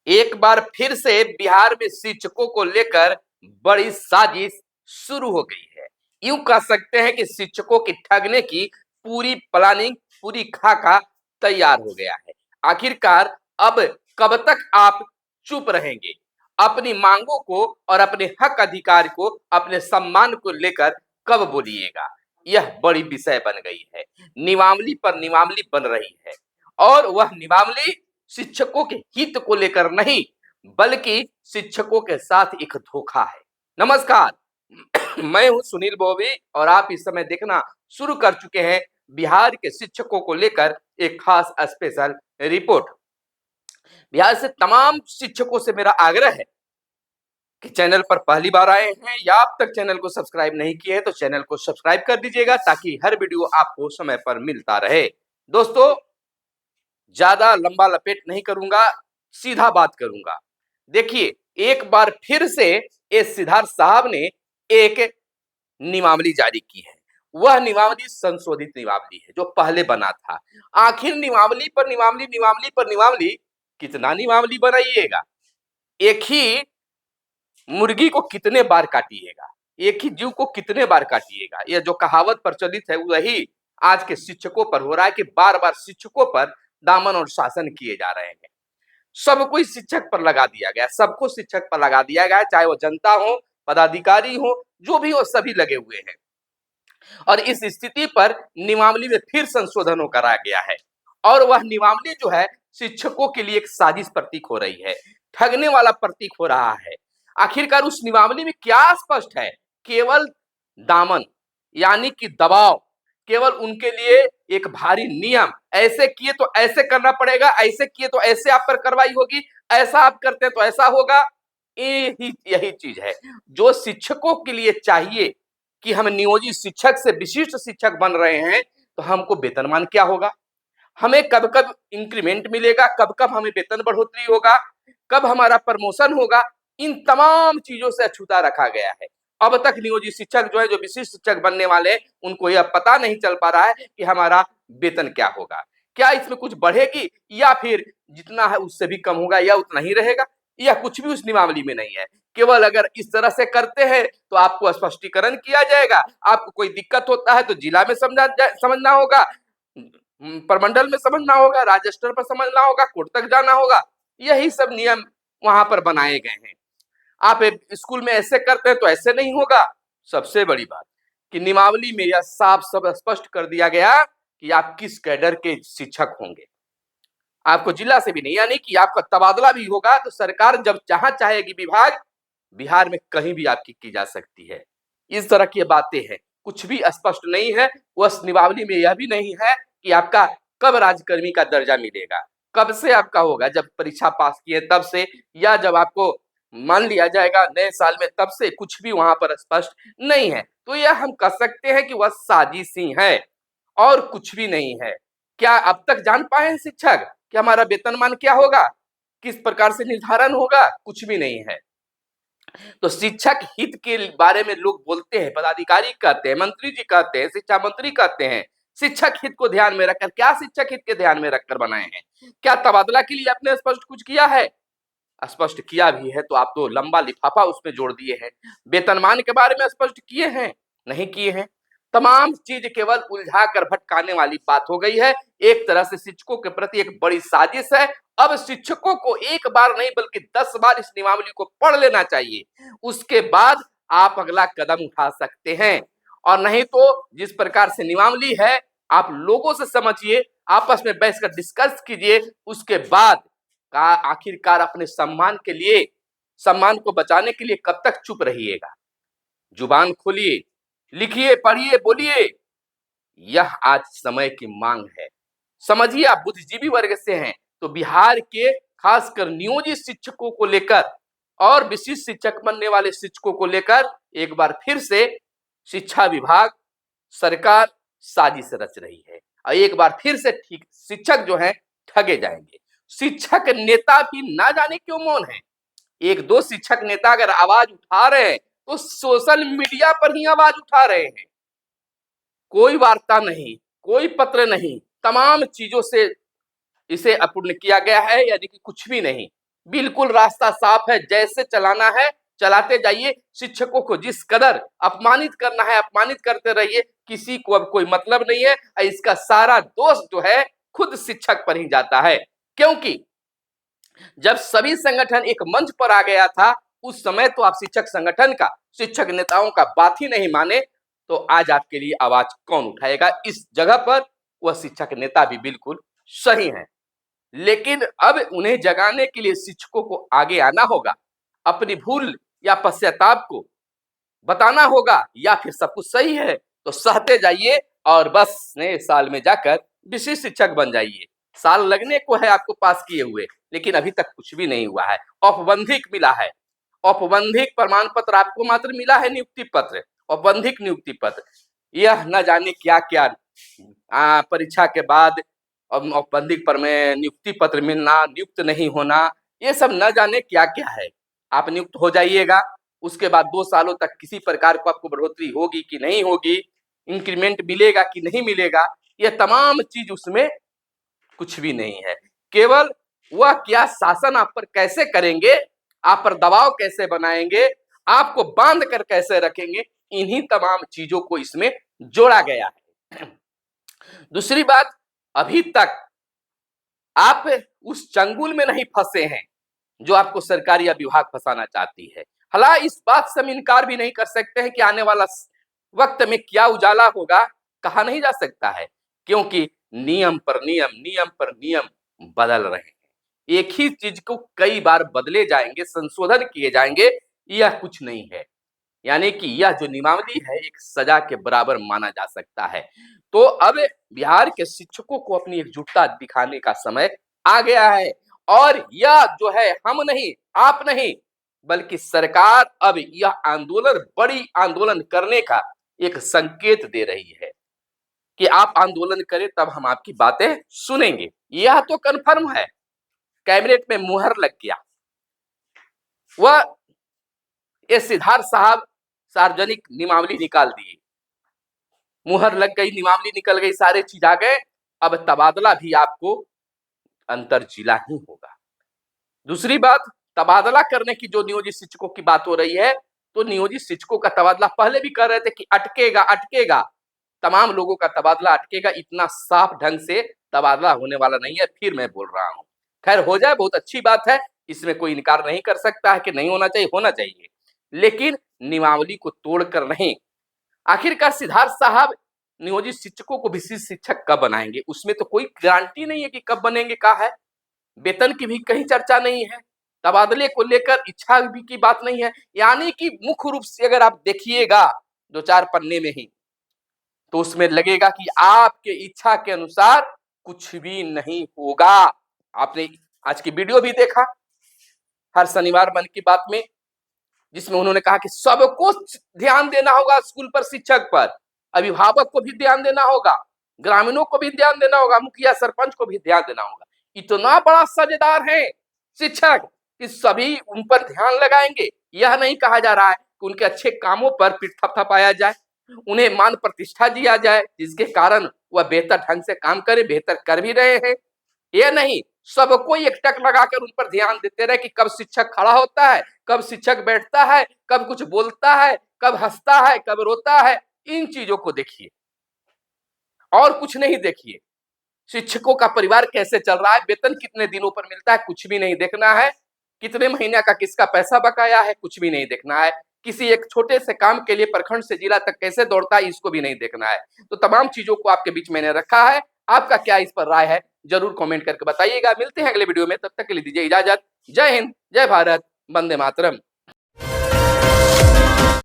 एक बार फिर से बिहार में शिक्षकों को लेकर बड़ी साजिश शुरू हो गई है। यूं कह सकते हैं कि शिक्षकों की ठगने की पूरी प्लानिंग, पूरी खाका तैयार हो गया है। आखिरकार अब कब तक आप चुप रहेंगे? अपनी मांगों को और अपने हक अधिकार को, अपने सम्मान को लेकर कब बोलिएगा? यह बड़ी विषय बन गई है। निवामली पर निवामली बन रही है और वह निवामली शिक्षकों के हित को लेकर नहीं, बल्कि शिक्षकों के साथ एक धोखा है। नमस्कार, मैं हूं सुनील बोवी और आप इस समय देखना शुरू कर चुके हैं बिहार के शिक्षकों को लेकर एक खास स्पेशल रिपोर्ट। बिहार से तमाम शिक्षकों से मेरा आग्रह है कि चैनल पर पहली बार आए हैं या अब तक चैनल को सब्सक्राइब नहीं किए हैं तो चैनल को सब्सक्राइब कर दीजिएगा ताकि हर वीडियो आपको समय पर मिलता रहे। दोस्तों, ज्यादा लंबा लपेट नहीं करूंगा, सीधा बात करूंगा। देखिए, एक बार फिर से एस सिद्धार्थ साहब ने एक नियमावली जारी की है। वह नियमावली संशोधित नियमावली है जो पहले बना था। आखिर नियमावली पर नियमावली, नियमावली पर नियमावली, कितना नियमावली बनाइएगा? एक ही मुर्गी को कितने बार काटिएगा? एक ही जीव को कितने बार काटिएगा? यह जो कहावत प्रचलित है वही आज के शिक्षकों पर हो रहा है कि बार बार शिक्षकों पर दामन और शासन किए जा रहे हैं। सबको इस शिक्षक पर लगा दिया गया, सबको शिक्षक पर लगा दिया गया, चाहे वो जनता हो, पदाधिकारी हो, जो भी हो, सभी लगे हुए हैं। और इस स्थिति पर नियमावली में फिर संशोधन करा गया है और वह नियमावली जो है शिक्षकों के लिए एक साजिश प्रतीक हो रही है, ठगने वाला प्रतीक हो रहा है। आखिरकार उस नियमावली में क्या स्पष्ट है? केवल दामन, यानी कि दबाव, केवल उनके लिए एक भारी नियम, ऐसे किए तो ऐसे करना पड़ेगा, ऐसे किए तो ऐसे आप पर कार्रवाई होगी, ऐसा आप करते हैं तो ऐसा होगा। यही चीज है जो शिक्षकों के लिए चाहिए कि हम नियोजित शिक्षक से विशिष्ट शिक्षक बन रहे हैं तो हमको वेतनमान क्या होगा, हमें कब कब इंक्रीमेंट मिलेगा, कब कब हमें वेतन बढ़ोतरी होगा, कब हमारा प्रमोशन होगा, इन तमाम चीजों से अछूता रखा गया है। अब तक नियोजित शिक्षक जो है, जो विशिष्ट शिक्षक बनने वाले, उनको यह पता नहीं चल पा रहा है कि हमारा वेतन क्या होगा, क्या इसमें कुछ बढ़ेगी या फिर जितना है उससे भी कम होगा या उतना ही रहेगा। यह कुछ भी उस नियमावली में नहीं है। केवल अगर इस तरह से करते हैं तो आपको स्पष्टीकरण किया जाएगा, आपको कोई दिक्कत होता है तो जिला में समझना होगा, प्रमंडल में समझना होगा, राज्य स्तर पर समझना होगा, कोर्ट तक जाना होगा। यही सब नियम वहां पर बनाए गए हैं। आप स्कूल में ऐसे करते हैं तो ऐसे नहीं होगा। सबसे बड़ी बात कि नियमावली में यह साफ सब स्पष्ट कर दिया गया कि आप किस कैडर के शिक्षक होंगे। आपको जिला से भी नहीं, यानी कि आपका तबादला भी होगा तो सरकार जब जहां चाहेगी विभाग बिहार में कहीं भी आपकी की जा सकती है। इस तरह की बातें हैं, कुछ भी स्पष्ट नहीं है। उस नियमावली में यह भी नहीं है कि आपका कब राज्यकर्मी का दर्जा मिलेगा, कब से आपका होगा, जब परीक्षा पास किए तब से, या जब आपको मान लिया जाएगा नए साल में तब से, कुछ भी वहां पर स्पष्ट नहीं है। तो यह हम कह सकते हैं कि वह साजिश ही है और कुछ भी नहीं है। क्या अब तक जान पाए हैं शिक्षक कि हमारा वेतनमान क्या होगा, किस प्रकार से निर्धारण होगा? कुछ भी नहीं है। तो शिक्षक हित के बारे में लोग बोलते हैं, पदाधिकारी कहते हैं, मंत्री जी कहते हैं, शिक्षा मंत्री कहते हैं, शिक्षक हित को ध्यान में रखकर। क्या शिक्षक हित के ध्यान में रखकर बनाए हैं? क्या तबादला के लिए आपने स्पष्ट कुछ किया है? स्पष्ट किया भी है तो आप तो लंबा लिफाफा उसमें जोड़ दिए हैं। वेतनमान के बारे में स्पष्ट किए हैं? नहीं किए हैं। तमाम चीज केवल उलझा कर भटकाने वाली बात हो गई है। एक तरह से शिक्षकों के प्रति एक बड़ी साजिश है। अब शिक्षकों को एक बार नहीं बल्कि 10 बार इस नियमावली को पढ़ लेना चाहिए, उसके बाद आप अगला कदम उठा सकते हैं। और नहीं तो जिस प्रकार से नियमावली है, आप लोगों से समझिए, आपस में बैठकर डिस्कस कीजिए, उसके बाद का आखिरकार अपने सम्मान के लिए, सम्मान को बचाने के लिए कब तक चुप रहिएगा? जुबान खोलिए, लिखिए, पढ़िए, बोलिए। यह आज समय की मांग है। समझिए, आप बुद्धिजीवी वर्ग से हैं तो बिहार के खासकर नियोजित शिक्षकों को लेकर और विशिष्ट शिक्षक बनने वाले शिक्षकों को लेकर एक बार फिर से शिक्षा विभाग, सरकार साजिश रच रही है और एक बार फिर से ठीक शिक्षक जो हैं ठगे जाएंगे। शिक्षक नेता भी ना जाने क्यों मौन है। एक दो शिक्षक नेता अगर आवाज उठा रहे हैं तो सोशल मीडिया पर ही आवाज उठा रहे हैं, कोई वार्ता नहीं, कोई पत्र नहीं, तमाम चीजों से इसे अपूर्ण किया गया है, यानी कि कुछ भी नहीं। बिल्कुल रास्ता साफ है, जैसे चलाना है चलाते जाइए। शिक्षकों को जिस कदर अपमानित करना है अपमानित करते रहिए, किसी को अब कोई मतलब नहीं है। इसका सारा दोष जो है खुद शिक्षक पर ही जाता है, क्योंकि जब सभी संगठन एक मंच पर आ गया था, उस समय तो आप शिक्षक संगठन का, शिक्षक नेताओं का बात ही नहीं माने, तो आज आपके लिए आवाज कौन उठाएगा? इस जगह पर वह शिक्षक नेता भी बिल्कुल सही है। लेकिन अब उन्हें जगाने के लिए शिक्षकों को आगे आना होगा, अपनी भूल या पश्चाताप को बताना होगा, या फिर सब कुछ सही है तो सहते जाइए और बस नए साल में जाकर विशिष्ट शिक्षक बन जाइए। साल लगने को है आपको पास किए हुए, लेकिन अभी तक कुछ भी नहीं हुआ है। औपबंधिक मिला है, औपबंधिक प्रमाण पत्र आपको मात्र मिला है, नियुक्ति पत्र, औपबंधिक नियुक्ति पत्र। यह न जाने क्या क्या परीक्षा के बाद औपबंधिक पर में नियुक्ति पत्र मिलना, नियुक्त नहीं होना, ये सब न जाने क्या क्या है। आप नियुक्त हो जाइएगा, उसके बाद 2 सालों तक किसी प्रकार को आपको बढ़ोतरी होगी कि नहीं होगी, इंक्रीमेंट मिलेगा कि नहीं मिलेगा, ये तमाम चीज उसमें कुछ भी नहीं है। केवल वह क्या शासन आप पर कैसे करेंगे, आप पर दबाव कैसे बनाएंगे, आपको बांध कर कैसे रखेंगे, इन्हीं तमाम चीजों को इसमें जोड़ा गया है। दूसरी बात, अभी तक आप उस चंगुल में नहीं फंसे हैं जो आपको सरकार या विभाग फंसाना चाहती है। हालांकि इस बात से हम इनकार भी नहीं कर सकते हैं कि आने वाला वक्त में क्या उजाला होगा, कहा नहीं जा सकता है, क्योंकि नियम पर नियम, नियम पर नियम बदल रहे हैं। एक ही चीज को कई बार बदले जाएंगे, संशोधन किए जाएंगे, यह कुछ नहीं है। यानी कि यह जो नियमावली है एक सजा के बराबर माना जा सकता है। तो अब बिहार के शिक्षकों को अपनी एकजुटता दिखाने का समय आ गया है, और यह जो है हम नहीं, आप नहीं, बल्कि सरकार अब यह आंदोलन, बड़ी आंदोलन करने का एक संकेत दे रही है कि आप आंदोलन करें तब हम आपकी बातें सुनेंगे। यह तो कन्फर्म है, कैबिनेट में मुहर लग गया। वह ये सिद्धार्थ साहब सार्वजनिक नियमावली निकाल दिए, मुहर लग गई, नियमावली निकल गई, सारे चीज आ गए। अब तबादला भी आपको अंतर जिला ही होगा। दूसरी बात, तबादला करने की जो नियोजित शिक्षकों की बात हो रही है, तो नियोजित शिक्षकों का तबादला पहले भी कर रहे थे कि अटकेगा अटकेगा, तमाम लोगों का तबादला अटकेगा, इतना साफ ढंग से तबादला होने वाला नहीं है। फिर मैं बोल रहा हूं, खैर हो जाए बहुत अच्छी बात है, इसमें कोई इनकार नहीं कर सकता है कि नहीं होना चाहिए, होना चाहिए, लेकिन नियमावली को तोड़कर नहीं। आखिरकार सिद्धार्थ साहब नियोजित शिक्षकों को विशिष्ट शिक्षक कब बनाएंगे, उसमें तो कोई गारंटी नहीं है कि कब बनेंगे, का है। वेतन की भी कहीं चर्चा नहीं है, तबादले को लेकर इच्छा भी की बात नहीं है। यानी कि मुख्य रूप से अगर आप देखिएगा 2-4 पन्ने में ही, तो उसमें लगेगा कि आपके इच्छा के अनुसार कुछ भी नहीं होगा। आपने आज की वीडियो भी देखा हर शनिवार मन की बात में, जिसमें उन्होंने कहा कि सबको ध्यान देना होगा स्कूल पर, शिक्षक पर, अभिभावक को भी ध्यान देना होगा, ग्रामीणों को भी ध्यान देना होगा, मुखिया सरपंच को भी ध्यान देना होगा। इतना बड़ा साझेदार है शिक्षक कि सभी उन पर ध्यान लगाएंगे। यह नहीं कहा जा रहा है कि उनके अच्छे कामों पर पीठ थपथपाया जाए, उन्हें मान प्रतिष्ठा दिया जाए, जिसके कारण वह बेहतर ढंग से काम करे, बेहतर कर भी रहे हैं। यह नहीं, सबको एक टक लगाकर उन पर ध्यान देते रहे कि कब शिक्षक खड़ा होता है, कब शिक्षक बैठता है, कब कुछ बोलता है, कब हंसता है, कब रोता है। इन चीजों को देखिए और कुछ नहीं देखिए। शिक्षकों का परिवार कैसे चल रहा है, वेतन कितने दिनों पर मिलता है, कुछ भी नहीं देखना है। कितने महीने का किसका पैसा बकाया है, कुछ भी नहीं देखना है। किसी एक छोटे से काम के लिए प्रखंड से जिला तक कैसे दौड़ता है, इसको भी नहीं देखना है। तो तमाम चीजों को आपके बीच मैंने रखा है। आपका क्या इस पर राय है, जरूर कमेंट करके बताइएगा। मिलते हैं अगले वीडियो में, तब तक के लिए दीजिए इजाजत। जय हिंद, जय भारत, वंदे मातरम।